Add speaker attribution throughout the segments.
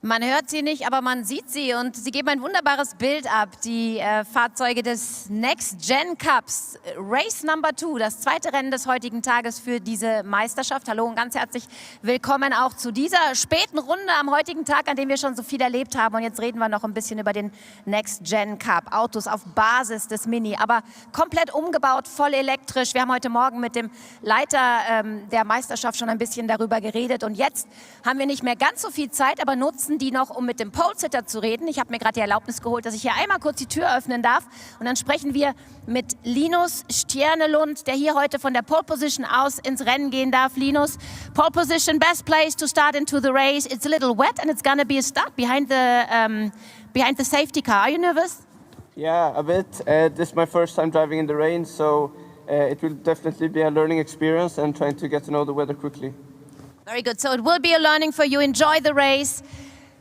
Speaker 1: Man hört sie nicht, aber man sieht sie und sie geben ein wunderbares Bild ab. Die Fahrzeuge des NXT Gen Cups, Race Number 2, das zweite Rennen des heutigen Tages für diese Meisterschaft. Hallo und ganz herzlich willkommen auch zu dieser späten Runde am heutigen Tag, an dem wir schon so viel erlebt haben. Und jetzt reden wir noch ein bisschen über den NXT Gen Cup. Autos auf Basis des Mini, aber komplett umgebaut, voll elektrisch. Wir haben heute Morgen mit dem Leiter der Meisterschaft schon ein bisschen darüber geredet. Und jetzt haben wir nicht mehr ganz so viel Zeit, aber nutzen die noch, um mit dem Pole-Sitter zu reden. Ich habe mir gerade die Erlaubnis geholt, dass ich hier einmal kurz die Tür öffnen darf. Und dann sprechen wir mit Linus Stjernelund, der hier heute von der Pole Position aus ins Rennen gehen darf. Linus, Pole Position, best place to start into the race. It's a little wet and it's gonna be a start behind the safety car. Are you nervous?
Speaker 2: Yeah, a bit. This is my first time driving in the rain, so it will definitely be a learning experience and trying to get to know the weather quickly.
Speaker 1: Very good. So it will be a learning for you. Enjoy the race.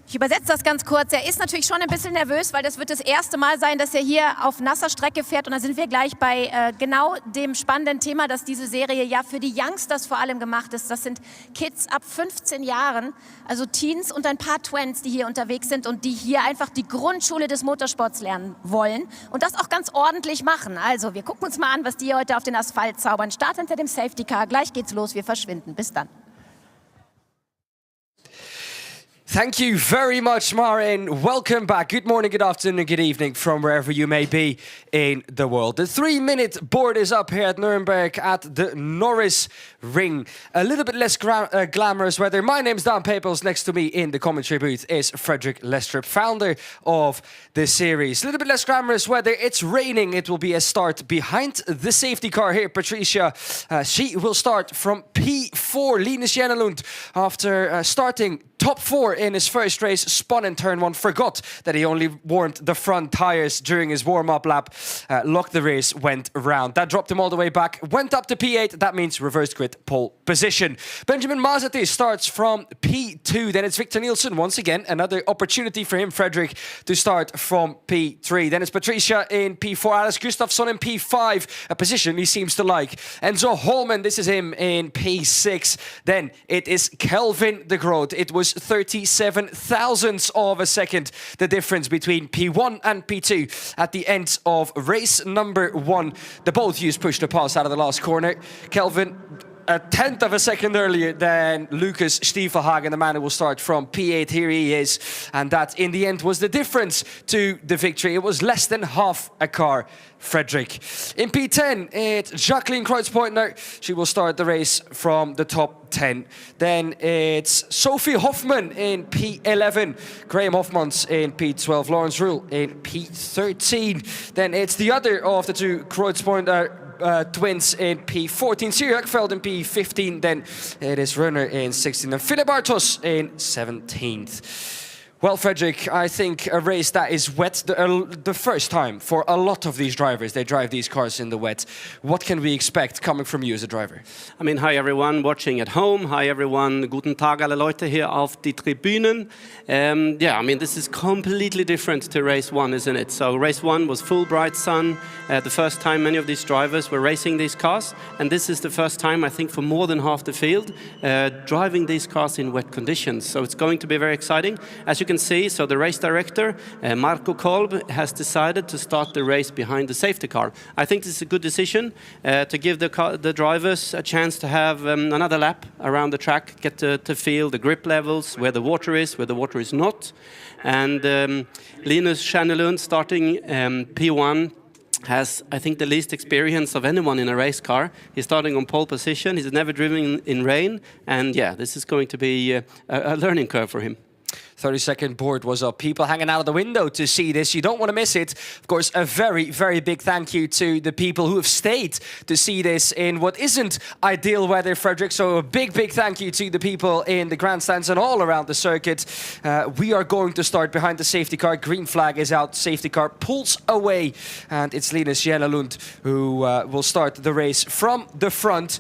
Speaker 1: Ich übersetze das ganz kurz. Er ist natürlich schon ein bisschen nervös, weil das wird das erste Mal sein, dass er hier auf nasser Strecke fährt. Und da sind wir gleich bei genau dem spannenden Thema, dass diese Serie ja für die Youngsters vor allem gemacht ist. Das sind Kids ab 15 Jahren, also Teens und ein paar Twents, die hier unterwegs sind und die hier einfach die Grundschule des Motorsports lernen wollen und das auch ganz ordentlich machen. Also wir gucken uns mal an, was die heute auf den Asphalt zaubern. Start hinter dem Safety Car. Gleich geht's los. Wir verschwinden. Bis dann.
Speaker 3: Thank you very much, Marin. Welcome back. Good morning, good afternoon, good evening from wherever you may be in the world. The 3-minute board is up here at Nuremberg at the Norisring. A little bit less glamorous weather. My name's Dan Papels. Next to me in the commentary booth is Frederick Lestrup, founder of the series. A little bit less glamorous weather. It's raining. It will be a start behind the safety car here. Patricia, she will start from P4. Linus Stjernelund, after starting top 4 in his first race, spun in turn 1, forgot that he only warmed the front tires during his warm-up lap, locked the race, went round. That dropped him all the way back, went up to P8, that means reverse grid pole position. Benjamin Mazati starts from P2, then it's Victor Nielsen, once again, another opportunity for him, Frederick, to start from P3. Then it's Patricia in P4, Alice Gustafsson in P5, a position he seems to like. Enzo Holman, this is him in P6. Then it is Kelvin de Groot. It was 37 thousandths of a second, the difference between P1 and P2 at the end of race number 1. The both used push to pass out of the last corner. Kelvin a tenth of a second earlier than Lucas Stiefelhagen, the man who will start from P8. Here he is. And that, in the end, was the difference to the victory. It was less than half a car, Frederick. In P10, it's Jacqueline Kreutzpointner. She will start the race from the top 10. Then it's Sophie Hoffman in P11. Graham Hoffmans in P12. Lawrence Rule in P13. Then it's the other of the two Kreutzpointner twins in P14, Siri Ekveld in P15, then it is Runner in 16th, and Philip Bartos in 17th. Well, Frederick, I think a race that is wet, the first time for a lot of these drivers, they drive these cars in the wet. What can we expect coming from you as a driver?
Speaker 4: I mean, hi everyone watching at home. Hi everyone. Guten Tag alle Leute hier auf die Tribünen. Yeah, I mean, this is completely different to race 1, isn't it? So race 1 was full bright sun. The first time many of these drivers were racing these cars. And this is the first time, I think, for more than half the field, driving these cars in wet conditions. So it's going to be very exciting. As you can see, so the race director, Marco Kolb, has decided to start the race behind the safety car. I think this is a good decision to give the drivers a chance to have another lap around the track, get to feel the grip levels, where the water is not. And Linus Stjernelund, starting P1, has, I think, the least experience of anyone in a race car. He's starting on pole position. He's never driven in rain. And yeah, this is going to be a learning curve for him.
Speaker 3: 30-second board was up. People hanging out of the window to see this. You don't want to miss it. Of course, a very, very big thank you to the people who have stayed to see this in what isn't ideal weather, Frederick. So a big, big thank you to the people in the grandstands and all around the circuit. We are going to start behind the safety car. Green flag is out. Safety car pulls away. And it's Linus Jennelund who will start the race from the front.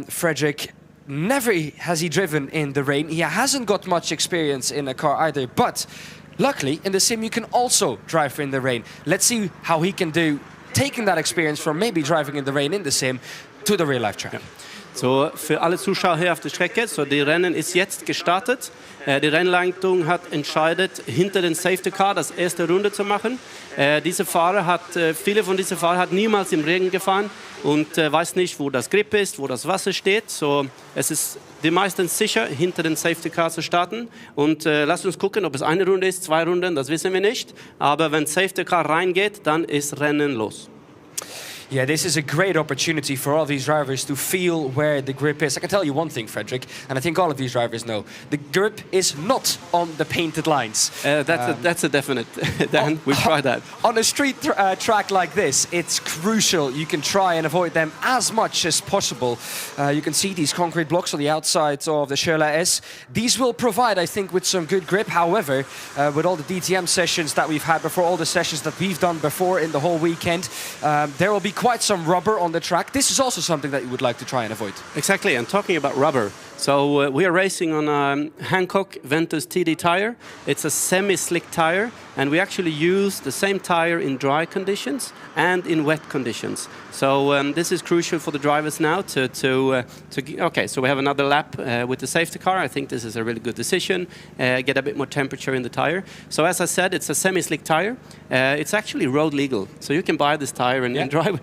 Speaker 3: Frederick, never has he driven in the rain. He hasn't got much experience in a car either, but luckily in the sim you can also drive in the rain. Let's see how he can do, taking that experience from maybe driving in the rain in the sim to the real life track.
Speaker 4: Ja. So, für alle Zuschauer hier auf der Strecke, so die Rennen ist jetzt gestartet. Die Rennleitung hat entscheidet, hinter den Safety Car das erste Runde zu machen. Viele von diesen Fahrern hat niemals im Regen gefahren und weiß nicht, wo das Grip ist, wo das Wasser steht. So, es ist die meisten sicher, hinter den Safety Car zu starten. Und lasst uns gucken, ob es eine Runde ist, 2 Runden, das wissen wir nicht. Aber wenn Safety Car reingeht, dann ist Rennen los.
Speaker 3: Yeah, this is a great opportunity for all these drivers to feel where the grip is. I can tell you one thing, Frederick, and I think all of these drivers know. The grip is not on the painted lines.
Speaker 4: That's a definite. Dan, we've tried that.
Speaker 3: On a street track like this, it's crucial you can try and avoid them as much as possible. You can see these concrete blocks on the outside of the Sherla S. These will provide, I think, with some good grip. However, with all the DTM sessions that we've had before, all the sessions that we've done before in the whole weekend, there will be quite some rubber on the track. This is also something that you would like to try and avoid.
Speaker 4: Exactly, and talking about rubber. So we are racing on a Hankook Ventus TD tire. It's a semi-slick tire, and we actually use the same tire in dry conditions and in wet conditions. So this is crucial for the drivers now okay, so we have another lap with the safety car. I think this is a really good decision. Get a bit more temperature in the tire. So as I said, it's a semi-slick tire. It's actually road legal. So you can buy this tire and drive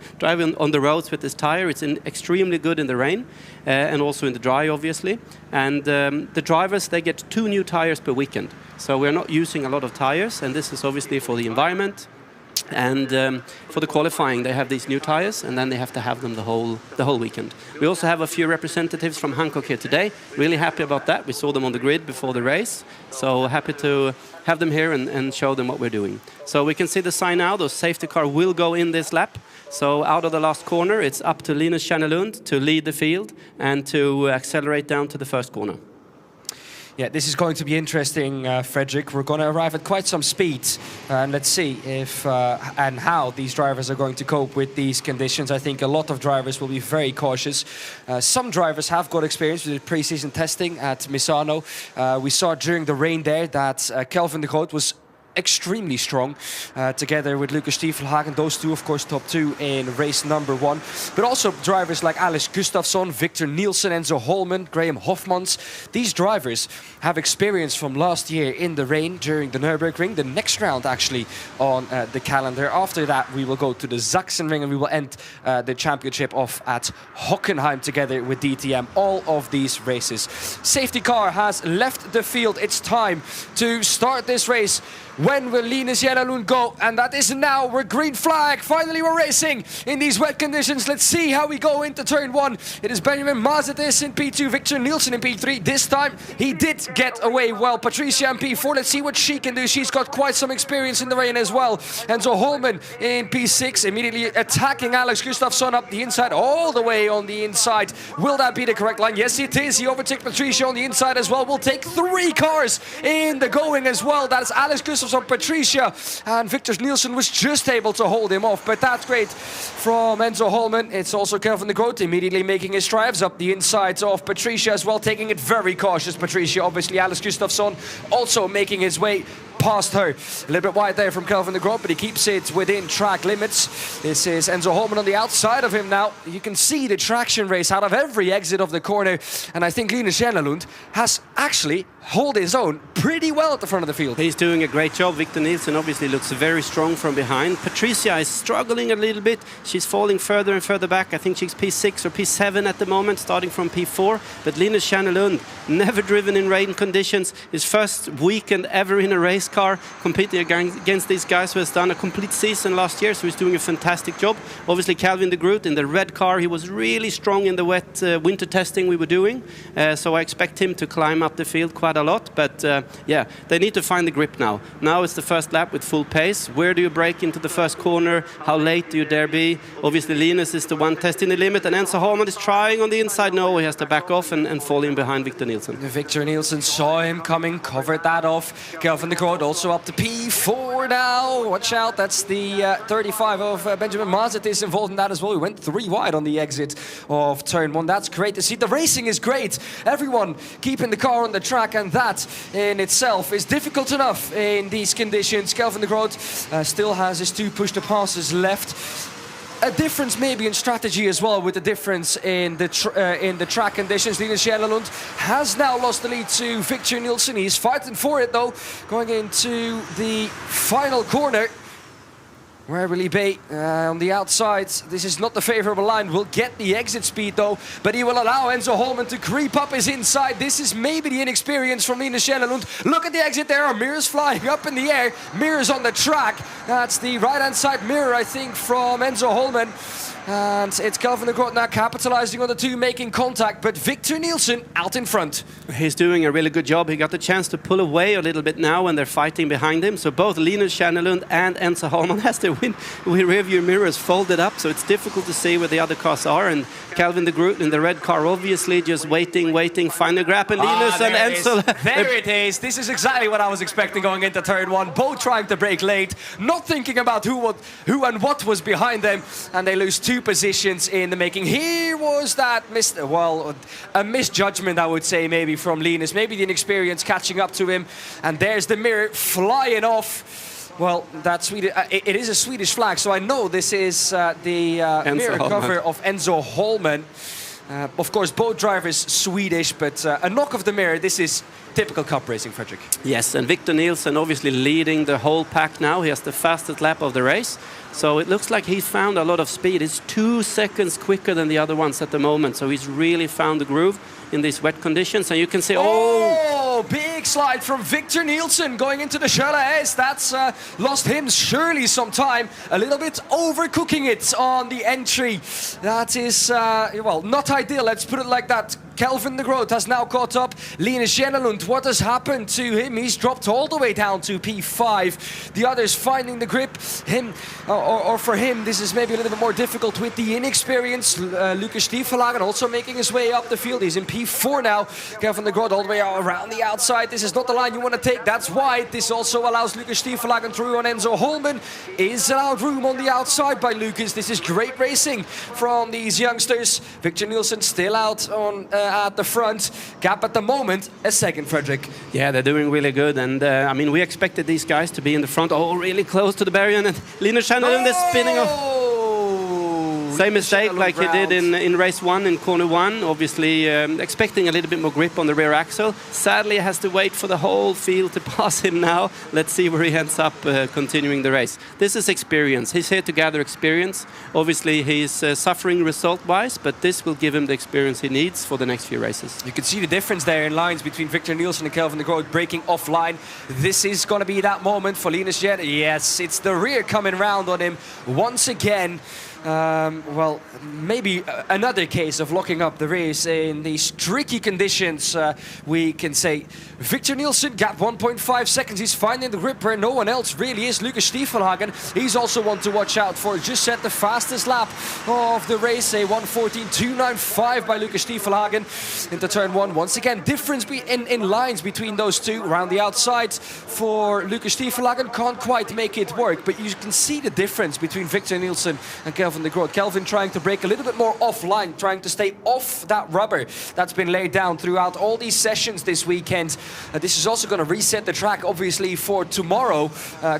Speaker 4: on the roads with this tire. It's extremely good in the rain and also in the dry, obviously. And the drivers, they get 2 new tires per weekend. So we're not using a lot of tires, and this is obviously for the environment. And for the qualifying, they have these new tires, and then they have to have them the whole weekend. We also have a few representatives from Hankook here today. Really happy about that. We saw them on the grid before the race, so happy to have them here and show them what we're doing. So we can see the sign now. The safety car will go in this lap. So out of the last corner, it's up to Linus Jennelund to lead the field and to accelerate down to the first corner.
Speaker 3: Yeah, this is going to be interesting, Frederick. We're going to arrive at quite some speed, and let's see if and how these drivers are going to cope with these conditions. I think a lot of drivers will be very cautious. Some drivers have got experience with pre-season testing at Misano. We saw during the rain there that Kelvin de Groot was extremely strong, together with Lucas Stiefelhagen. Those two, of course, top 2 in race number 1. But also drivers like Alex Gustafsson, Victor Nielsen, Enzo Holman, Graham Hofmans. These drivers have experience from last year in the rain during the Nürburgring. The next round, actually, on the calendar. After that, we will go to the Sachsenring and we will end the championship off at Hockenheim together with DTM. All of these races. Safety car has left the field. It's time to start this race. When will Linus Jennelund go? And that is now. We're green flag. Finally, we're racing in these wet conditions. Let's see how we go into turn 1. It is Benjamin Mazetis in P2, Victor Nielsen in P3. This time, he did get away well. Patricia in P4. Let's see what she can do. She's got quite some experience in the rain as well. Enzo Holman in P6, immediately attacking Alex Gustafsson up the inside, all the way on the inside. Will that be the correct line? Yes, it is. He overtakes Patricia on the inside as well. We'll take 3 cars in the going as well. That is Alex Gustafsson, Patricia, and Victor Nielsen was just able to hold him off, but that's great from Enzo Holman. It's also Kelvin de Groot immediately making his strides up the insides of Patricia as well, taking it very cautious. Patricia, obviously Alex Gustafsson also making his way past her. A little bit wide there from Kelvin de Groot, but he keeps it within track limits. This is Enzo Holman on the outside of him now. You can see the traction race out of every exit of the corner, and I think Linus Jennelund has actually held his own pretty well at the front of the field.
Speaker 4: He's doing a great job. Victor Nielsen obviously looks very strong from behind. Patricia is struggling a little bit. She's falling further and further back. I think she's P6 or P7 at the moment, starting from P4. But Linus Jennelund, never driven in rain conditions. His first weekend ever in a race car, competing against these guys who has done a complete season last year, so he's doing a fantastic job. Obviously, Calvin de Groot in the red car, he was really strong in the wet winter testing we were doing, so I expect him to climb up the field quite a lot, but yeah, they need to find the grip now. Now it's the first lap with full pace. Where do you brake into the first corner? How late do you dare be? Obviously, Linus is the one testing the limit, and Enzo Holman is trying on the inside. No, he has to back off and fall in behind Victor Nielsen.
Speaker 3: Victor Nielsen saw him coming, covered that off. Kelvin de Groot also up to P4 now. Watch out, that's the 35 of Benjamin Mazet is involved in that as well. He went 3 wide on the exit of turn 1. That's great to see. The racing is great. Everyone keeping the car on the track, and that in itself is difficult enough in these conditions. Kelvin de Groot still has his 2 push-to-passes left. A difference maybe in strategy as well, with the difference in the track conditions. Linus Jellelund has now lost the lead to Victor Nielsen. He's fighting for it though, going into the final corner. Where will he be? On the outside. This is not the favorable line. Will get the exit speed though, but he will allow Enzo Holman to creep up his inside. This is maybe the inexperience from Linus Jellelund. Look at the exit there. Mirrors flying up in the air. Mirrors on the track. That's the right-hand side mirror, I think, from Enzo Holman. And it's Kelvin de Groot now capitalizing on the 2 making contact, but Victor Nielsen out in front.
Speaker 4: He's doing a really good job. He got the chance to pull away a little bit now when they're fighting behind him. So both Linus Jellelund and Enzo Holman has their rear view mirrors folded up, so it's difficult to see where the other cars are. And Kelvin de Groot in the red car obviously just waiting, find a grab, and Linus and Enzo.
Speaker 3: There it is. This is exactly what I was expecting going into turn 1. Both trying to brake late, not thinking about who and what was behind them, and they lose 2 positions in the making. Here was that a misjudgment, I would say, maybe from Linus. Maybe the inexperience catching up to him. And there's the mirror flying off. Well, that's Swedish. It is a Swedish flag, so I know this is the mirror cover of Enzo Holman. Of course, both drivers Swedish, but a knock of the mirror. This is typical cup racing, Fredrik.
Speaker 4: Yes, and Victor Nielsen obviously leading the whole pack now. He has the fastest lap of the race. So it looks like he's found a lot of speed. It's 2 seconds quicker than the other ones at the moment. So he's really found the groove in these wet conditions. And you can see,
Speaker 3: oh, big slide from Victor Nielsen going into the Charles. That's lost him surely some time. A little bit overcooking it on the entry. That is, well, not ideal. Let's put it like that. Kelvin de Groot has now caught up. Linus Jellelund, what has happened to him? He's dropped all the way down to P5. The others finding the grip. Or for him, this is maybe a little bit more difficult with the inexperience. Lucas Stiefelagen also making his way up the field. He's in P4 now. Kelvin de Groot all the way around the outside. This is not the line you want to take. That's wide. This also allows Lucas Stiefelagen through on Enzo Holman. Is allowed room on the outside by Lucas. This is great racing from these youngsters. Victor Nielsen still out on at the front. Gap at the moment, a second, Fredrik.
Speaker 4: Yeah, they're doing really good. And I mean, we expected these guys to be in the front. Oh, really close to the barrier. And Linus Jellelund is spinning off. Same mistake like he did in race 1 in corner 1. Obviously expecting a little bit more grip on the rear axle. Sadly, has to wait for the whole field to pass him now. Let's see where he ends up continuing the race. This is experience. He's here to gather experience. Obviously, he's suffering result-wise, but this will give him the experience he needs for the next few races.
Speaker 3: You can see the difference there in lines between Victor Nielsen and Kelvin de Groot breaking offline. This is going to be that moment for Linus Jellelund. Yes, it's the rear coming round on him once again. Well, maybe another case of locking up the race in these tricky conditions, we can say. Victor Nielsen, gap 1.5 seconds. He's finding the grip where no one else really is. Lucas Stiefelagen, he's also one to watch out for. Just set the fastest lap of the race, a 1:14.295 by Lucas Stiefelagen into turn 1. Once again, difference in lines between those two. Around the outside for Lucas Stiefelagen, can't quite make it work, but you can see the difference between Victor Nielsen and Kelvin de Groot. Kelvin trying to break a little bit more offline, trying to stay off that rubber that's been laid down throughout all these sessions this weekend. This is also going to reset the track, obviously, for tomorrow,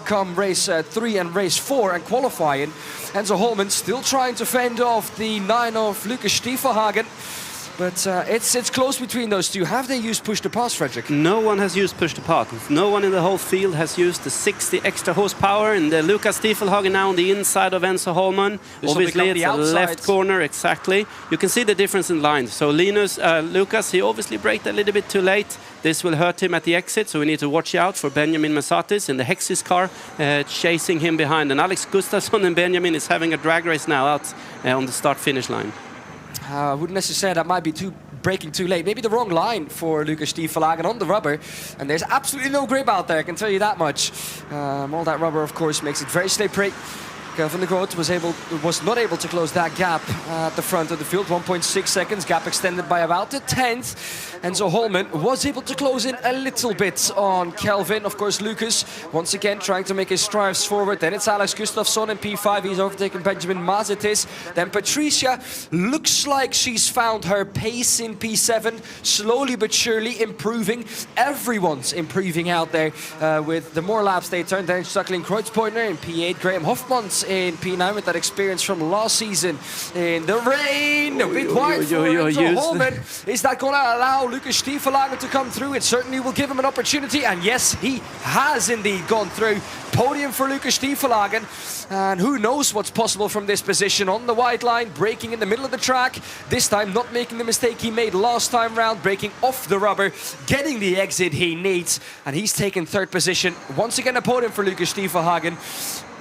Speaker 3: come race 3 and race 4 and qualifying. Enzo Holman still trying to fend off the 9 of Lucas Stiefelagen. But it's close between those two. Have they used push to pass, Frederick?
Speaker 4: No one has used push to pass. No one in the whole field has used the 60 extra horsepower. And Lucas Stiefelhagen now on the inside of Enzo Holman. Obviously, it's a left corner, exactly. You can see the difference in lines. So Lucas, he obviously braked a little bit too late. This will hurt him at the exit, so we need to watch out for Benjamin Masatis in the Hexis car, chasing him behind. And Alex Gustafsson and Benjamin is having a drag race now out on the start-finish line.
Speaker 3: I wouldn't necessarily say that might be braking too late. Maybe the wrong line for Lucas Stiefelhagen on the rubber. And there's absolutely no grip out there, I can tell you that much. All that rubber, of course, makes it very slippery. Kelvin de Groot was not able to close that gap at the front of the field. 1.6 seconds, gap extended by about a tenth. Enzo Holman was able to close in a little bit on Kelvin. Of course, Lucas, once again, trying to make his strides forward. Then it's Alex Gustafsson in P5. He's overtaken Benjamin Mazetis. Then Patricia looks like she's found her pace in P7. Slowly but surely improving. Everyone's improving out there with the more laps they turn. Then Jacqueline Kreutzpointner in P8. Graham Hofmans in P9 with that experience from last season in the rain. A bit wide for Enzo Holman. Is that going to allow Lucas Stiefelhagen to come through? It certainly will give him an opportunity, and yes, he has indeed gone through. Podium for Lucas Stiefelhagen, and who knows what's possible from this position on the white line, braking in the middle of the track. This time not making the mistake he made last time round, braking off the rubber, getting the exit he needs, and he's taken third position. Once again a podium for Lucas Stiefelhagen.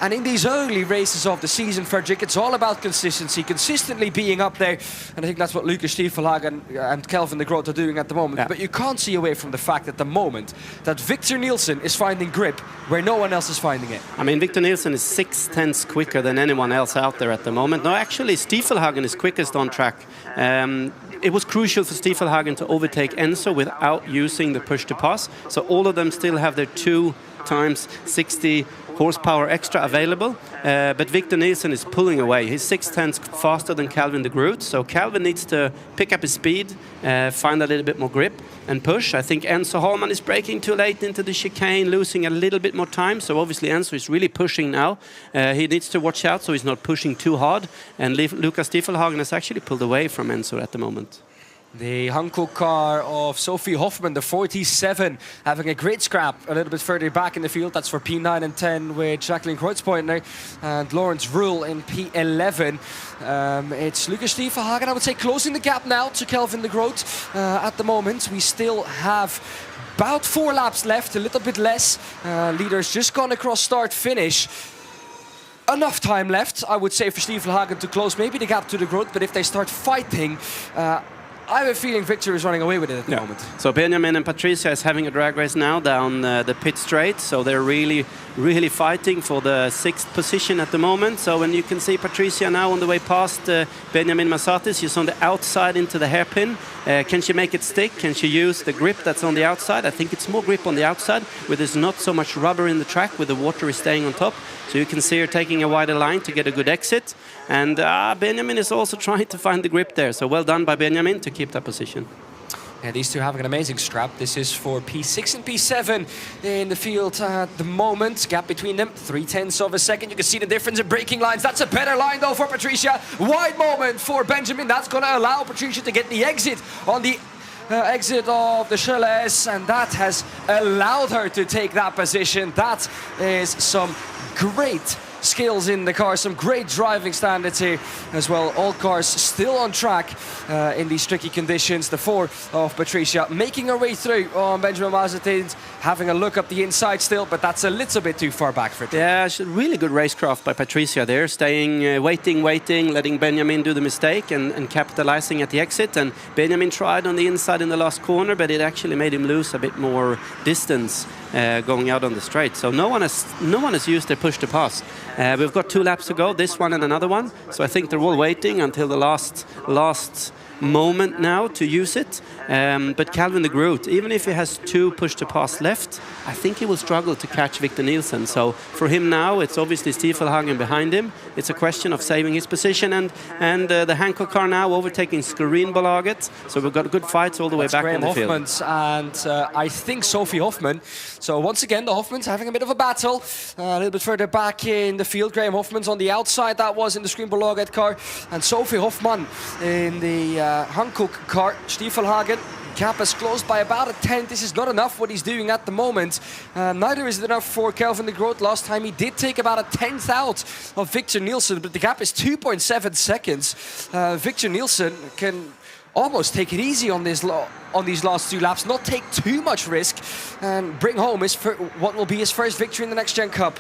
Speaker 3: And in these early races of the season, Frederick, it's all about consistency, consistently being up there. And I think that's what Lucas Stiefelhagen and Kelvin de Groot are doing at the moment. Yeah. But you can't see away from the fact at the moment that Victor Nielsen is finding grip where no one else is finding it.
Speaker 4: I mean, Victor Nielsen is 6/10 quicker than anyone else out there at the moment. No, actually, Stiefelhagen is quickest on track. It was crucial for Stiefelhagen to overtake Enzo without using the push to pass. So all of them still have their 2 times 60 horsepower extra available, but Victor Nielsen is pulling away. He's 6/10 faster than Kelvin de Groot, so Kelvin needs to pick up his speed, find a little bit more grip and push. I think Enzo Holman is braking too late into the chicane, losing a little bit more time, so obviously Enzo is really pushing now. He needs to watch out so he's not pushing too hard, and Lucas Stiefelhagen has actually pulled away from Enzo at the moment.
Speaker 3: The Hankook car of Sophie Hoffman, the 47, having a great scrap a little bit further back in the field. That's for P9 and 10 with Jacqueline Kreutzpointner and Lawrence Ruhl in P11. It's Lucas Stiefelhagen, I would say, closing the gap now to Kelvin de Groot. At the moment, we still have about 4 laps left, a little bit less. Leaders just gone across start-finish. Enough time left, I would say, for Stiefelhagen to close maybe the gap to de Groot, but if they start fighting, I have a feeling Victor is running away with it at the moment.
Speaker 4: So Benjamin and Patricia is having a drag race now down the pit straight. So they're really fighting for the 6th position at the moment. So when you can see Patricia now on the way past Benjamin Masatis, she's on the outside into the hairpin. Can she make it stick? Can she use the grip that's on the outside? I think it's more grip on the outside, where there's not so much rubber in the track, where the water is staying on top. So you can see her taking a wider line to get a good exit. And Benjamin is also trying to find the grip there. So well done by Benjamin to keep that position.
Speaker 3: Yeah, these two having an amazing scrap. This is for P6 and P7 in the field at the moment. Gap between them, 0.3 of a second. You can see the difference in braking lines. That's a better line though for Patricia. Wide moment for Benjamin. That's going to allow Patricia to get the exit on the exit of the Chalets, and that has allowed her to take that position. That is some great skills in the car, some great driving standards here as well. All cars still on track in these tricky conditions. The 4 of Patricia making her way through on Benjamin Mazetin, having a look up the inside still, but that's a little bit too far back for it.
Speaker 4: Yeah, really good racecraft by Patricia there, staying, waiting, letting Benjamin do the mistake and capitalizing at the exit. And Benjamin tried on the inside in the last corner, but it actually made him lose a bit more distance going out on the straight. So no one has used their push to pass. We've got 2 laps to go, this one and another one. So I think they're all waiting until the last moment now to use it. But Kelvin de Groot, even if he has 2 push to pass left, I think he will struggle to catch Victor Nielsen. So for him now, it's obviously Stiefelhagen behind him. It's a question of saving his position, and the Hancock car now overtaking Screenbolaget. So we've got good fights all the way back
Speaker 3: Graham
Speaker 4: in the field.
Speaker 3: Hoffmans and I think Sophie Hoffman. So once again, the Hoffmans having a bit of a battle. A little bit further back in the field, Graham Hoffmans on the outside, that was in the Screenbolaget car. And Sophie Hoffman in the Hankook car. Stiefelhagen, gap is closed by about a 10. This is not enough what he's doing at the moment. Neither is it enough for Kelvin de Groot. Last time he did take about a 10th out of Victor Nielsen, but the gap is 2.7 seconds. Victor Nielsen can almost take it easy on these last 2 laps, not take too much risk, and bring home what will be his first victory in the Next Gen Cup.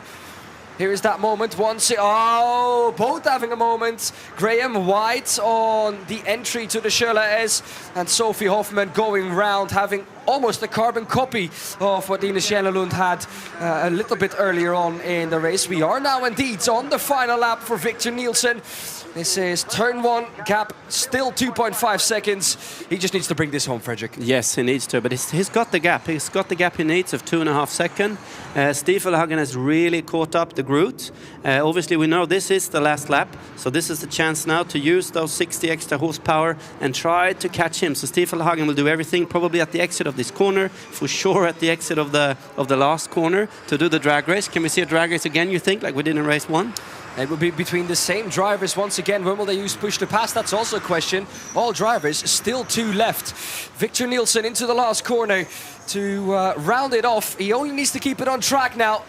Speaker 3: Here is that moment. Both having a moment. Graham White on the entry to the Schöller S, and Sophie Hoffman going round, having almost a carbon copy of what Ines Jennelund had a little bit earlier on in the race. We are now indeed on the final lap for Victor Nielsen. This is turn 1, gap still 2.5 seconds. He just needs to bring this home, Frederick.
Speaker 4: Yes, he needs to, but he's got the gap. He's got the gap he needs of 2.5 seconds. Stiefelhagen has really caught up the Groot. Obviously, we know this is the last lap, so this is the chance now to use those 60 extra horsepower and try to catch him. So Stiefelhagen will do everything, probably at the exit of this corner, for sure at the exit of the last corner, to do the drag race. Can we see a drag race again, you think, like we did in race 1?
Speaker 3: It will be between the same drivers once again. When will they use push to pass? That's also a question. All drivers, still 2 left. Victor Nielsen into the last corner to round it off. He only needs to keep it on track now.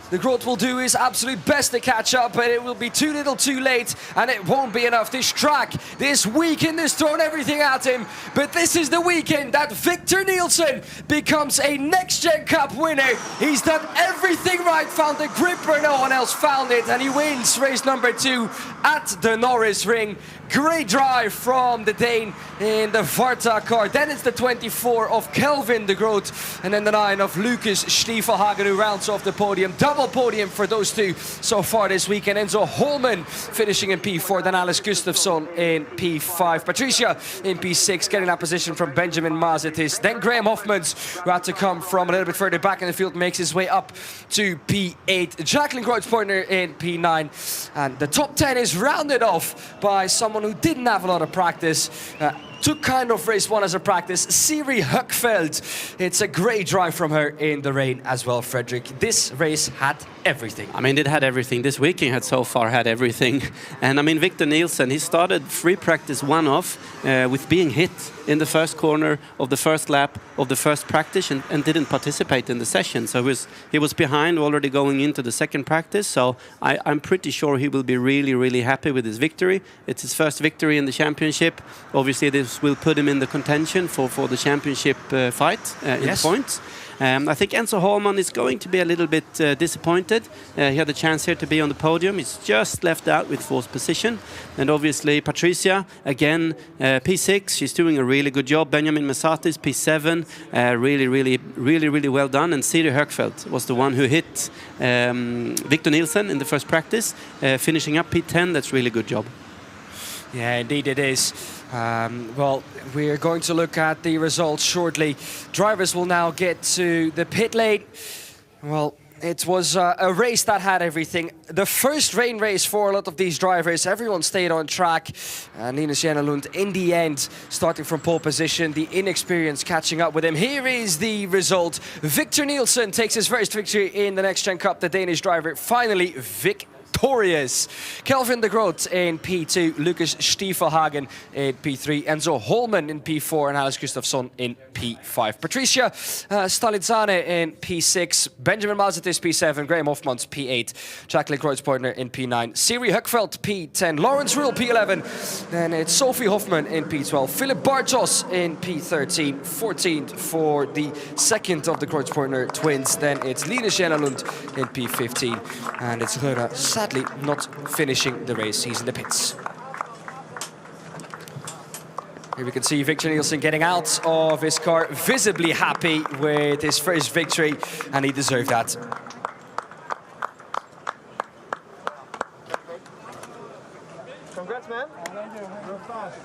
Speaker 3: The Groot will do his absolute best to catch up, but it will be too little too late, and it won't be enough. This track, this weekend has thrown everything at him, but this is the weekend that Victor Nielsen becomes a Next Gen Cup winner. He's done everything right, found the grip where no one else found it, and he wins race number 2 at the Norisring. Great drive from the Dane in the Varta car. Then it's the 24 of Kelvin de Groot, and then the 9 of Lucas Stiefelhagen, who rounds off the podium. Double podium for those two so far this weekend. Enzo Holman finishing in P4, then Alice Gustafsson in P5. Patricia in P6, getting that position from Benjamin Mazetis. Then Graham Hoffmans, who had to come from a little bit further back in the field, makes his way up to P8. Jacqueline Kreutzpointner in P9. And the top 10 is rounded off by someone who didn't have a lot of practice. Took kind of race 1 as a practice, Siri Höckfeldt. It's a great drive from her in the rain as well, Frederick. This race had everything.
Speaker 4: I mean, it had everything. This weekend had so far had everything. And I mean, Victor Nielsen, he started free practice 1 off with being hit in the first corner of the first lap of the first practice and didn't participate in the session. So he was behind already going into the second practice. So I'm pretty sure he will be really, really happy with his victory. It's his first victory in the championship. Obviously, this will put him in the contention for the championship fight in points. I think Enzo Holman is going to be a little bit disappointed. He had a chance here to be on the podium. He's just left out with 4th position. And obviously Patricia, again, P6. She's doing a really good job. Benjamin Masatis, P7. Really well done. And Siri Höckfeldt was the one who hit Victor Nielsen in the first practice, finishing up P10. That's really good job.
Speaker 3: Yeah, indeed it is. Well, we're going to look at the results shortly. Drivers will now get to the pit lane. Well, it was a race that had everything. The first rain race for a lot of these drivers. Everyone stayed on track. Ines Jennelund, in the end, starting from pole position, the inexperience catching up with him. Here is the result. Victor Nielsen takes his first victory in the Next Gen Cup. The Danish driver finally victorious. Kelvin de Groot in P2, Lucas Stiefelhagen in P3, Enzo Holman in P4, and Alice Gustafsson in P5. Patricia Stalizzane in P6, Benjamin Mazetis P7, Graham Hoffmans P8, Jacqueline Kreutzpointner in P9, Siri Höckfeldt P10, Lawrence Rule P11, then it's Sophie Hoffman in P12, Philip Bartos in P13, 14th for the second of the Kreutzpointner twins, then it's Ines Jennelund in P15, and it's Röra sadly not finishing the race. He's in the pits. Here we can see Victor Nielsen getting out of his car, visibly happy with his first victory, and he deserved that.
Speaker 2: Congrats, man. Thank you. You're fast.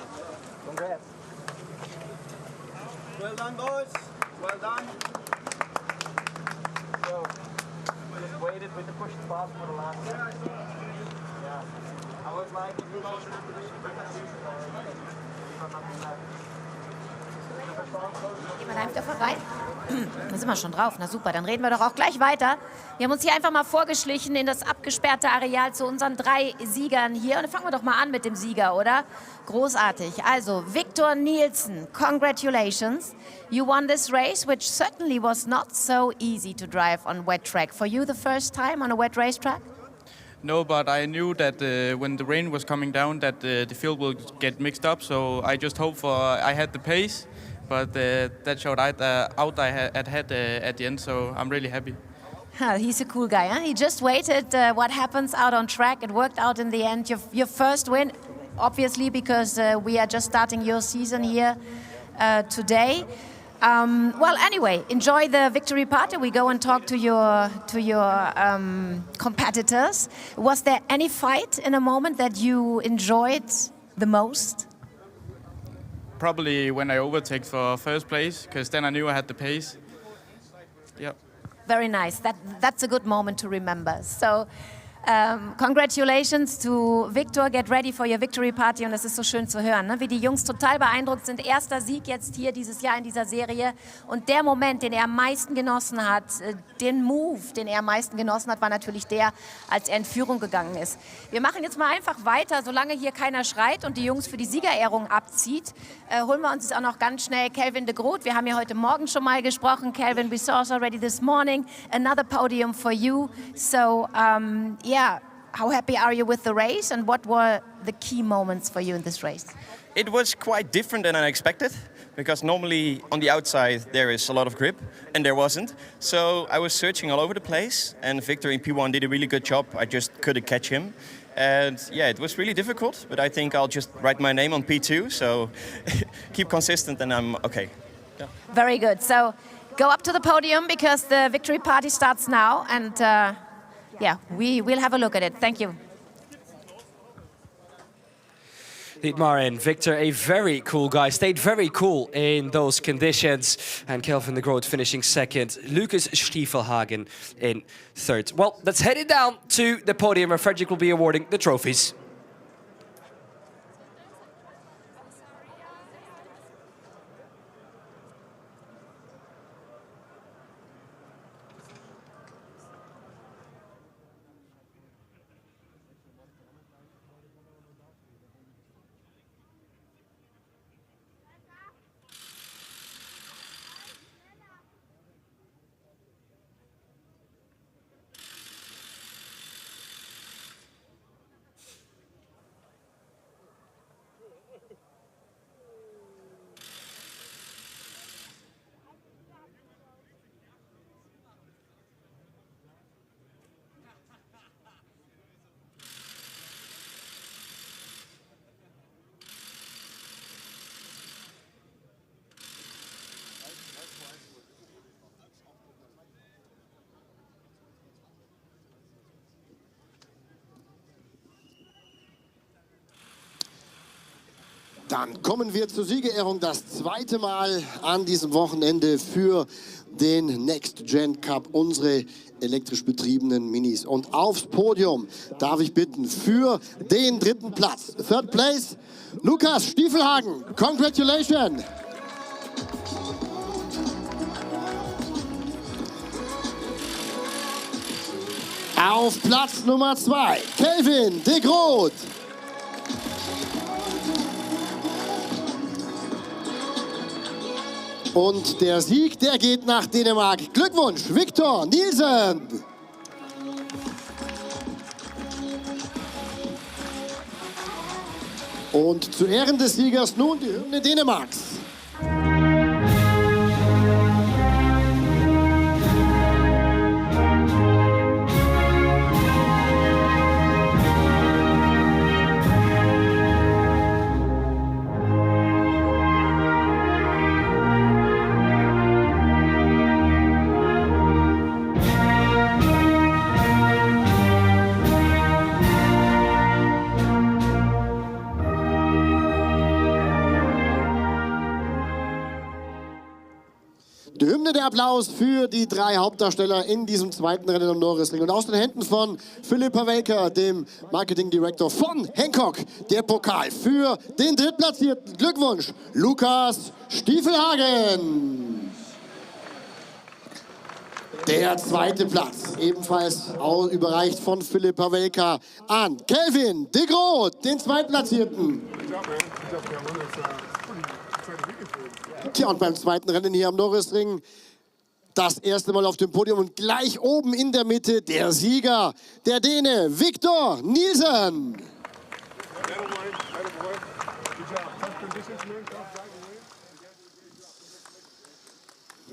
Speaker 2: Congrats. Well done, boys. Well done. with the push pass for the last. Yeah. I was like,
Speaker 1: Gehen wir da einfach rein? Da sind wir schon drauf. Na super, dann reden wir doch auch gleich weiter. Wir haben uns hier einfach mal vorgeschlichen in das abgesperrte Areal zu unseren 3 Siegern hier. Und dann fangen wir doch mal an mit dem Sieger, oder? Großartig. Also, Victor Nielsen, congratulations. You won this race, which certainly was not so easy to drive on wet track. For you, the first time on a wet racetrack?
Speaker 5: No, but I knew that when the rain was coming down that the field will get mixed up, so I just hoped I had the pace, but that showed out I had at the end, so I'm really happy.
Speaker 1: He's a cool guy, huh? He just waited what happens out on track. It worked out in the end. Your first win, obviously, because we are just starting your season here today. Well, anyway, enjoy the victory party. We go and talk to your competitors. Was there any fight in a moment that you enjoyed the most?
Speaker 5: Probably when I overtake for first place, because then I knew I had the pace. Yep.
Speaker 1: Very nice. That's a good moment to remember. So, congratulations to Victor. Get ready for your victory party. Und es ist so schön zu hören, ne? Wie die Jungs total beeindruckt sind. Erster Sieg jetzt hier dieses Jahr in dieser Serie. Und der Moment, den er am meisten genossen hat, den Move, den er am meisten genossen hat, war natürlich der, als er in Führung gegangen ist. Wir machen jetzt mal einfach weiter, solange hier keiner schreit und die Jungs für die Siegerehrung abzieht. Holen wir uns jetzt auch noch ganz schnell Kelvin de Groot. Wir haben ja heute Morgen schon mal gesprochen. Kelvin, we saw us already this morning. Another podium for you. So, yeah, how happy are you with the race and what were the key moments for you in this race?
Speaker 6: It was quite different than I expected because normally on the outside there is a lot of grip and there wasn't. So I was searching all over the place and Victor in P1 did a really good job. I just couldn't catch him. And yeah, it was really difficult, but I think I'll just write my name on P2. So keep consistent and I'm okay. Yeah.
Speaker 1: Very good. So go up to the podium because the victory party starts now and yeah, we will have a look at it. Thank you.
Speaker 3: Dietmar and Victor, a very cool guy, stayed very cool in those conditions. And Kelvin de Groot finishing second, Lucas Stiefelhagen in third. Well, let's head it down to the podium where Frederick will be awarding the trophies.
Speaker 7: Dann kommen wir zur Siegerehrung, das zweite Mal an diesem Wochenende für den Next Gen Cup, unsere elektrisch betriebenen Minis. Und aufs Podium darf ich bitten für den dritten Platz. Third place, Lukas Stiefelhagen. Congratulations! Auf Platz Nummer 2, Kelvin de Groot. Und der Sieg, der geht nach Dänemark. Glückwunsch, Victor Nielsen! Und zu Ehren des Siegers nun die Hymne Dänemarks. die Hymne, der Applaus für die 3 Hauptdarsteller in diesem zweiten Rennen am Norisring. Und aus den Händen von Philipp Havelka, dem Marketing Director von Hancock, der Pokal für den Drittplatzierten. Glückwunsch, Lukas Stiefelhagen. Der zweite Platz, ebenfalls überreicht von Philipp Havelka an Kelvin de Groot, den Zweitplatzierten. Tja, und beim zweiten Rennen hier am Norisring das erste Mal auf dem Podium und gleich oben in der Mitte der Sieger, der Däne Victor Nielsen.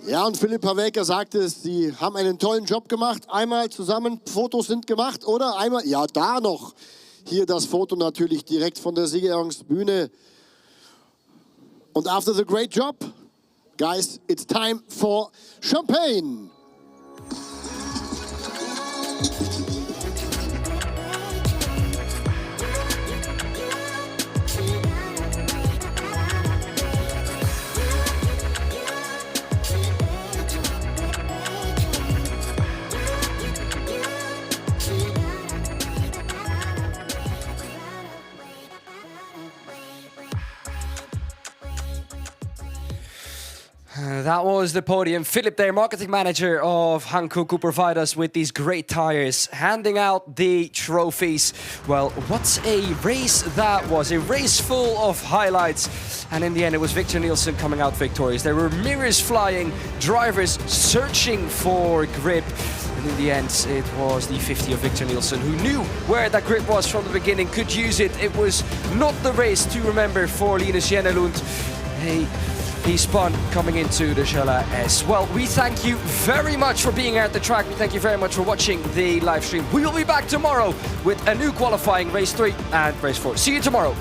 Speaker 7: Ja, und Philipp Havelka sagte es, sie haben einen tollen Job gemacht. Einmal zusammen, Fotos sind gemacht, oder? Einmal, ja, da noch. Hier das Foto natürlich direkt von der Siegerehrungsbühne. Und after the great job, guys, it's time for champagne.
Speaker 3: That was the podium. Philip there, marketing manager of Hankook, who provide us with these great tires, handing out the trophies. Well, what a race that was. A race full of highlights. And in the end, it was Victor Nielsen coming out victorious. There were mirrors flying, drivers searching for grip. And in the end, it was the 50 of Victor Nielsen, who knew where that grip was from the beginning, could use it. It was not the race to remember for Linus Jenelund. He spun coming into the Schella S. Well, we thank you very much for being here at the track. We thank you very much for watching the live stream. We will be back tomorrow with a new qualifying race 3 and race 4. See you tomorrow.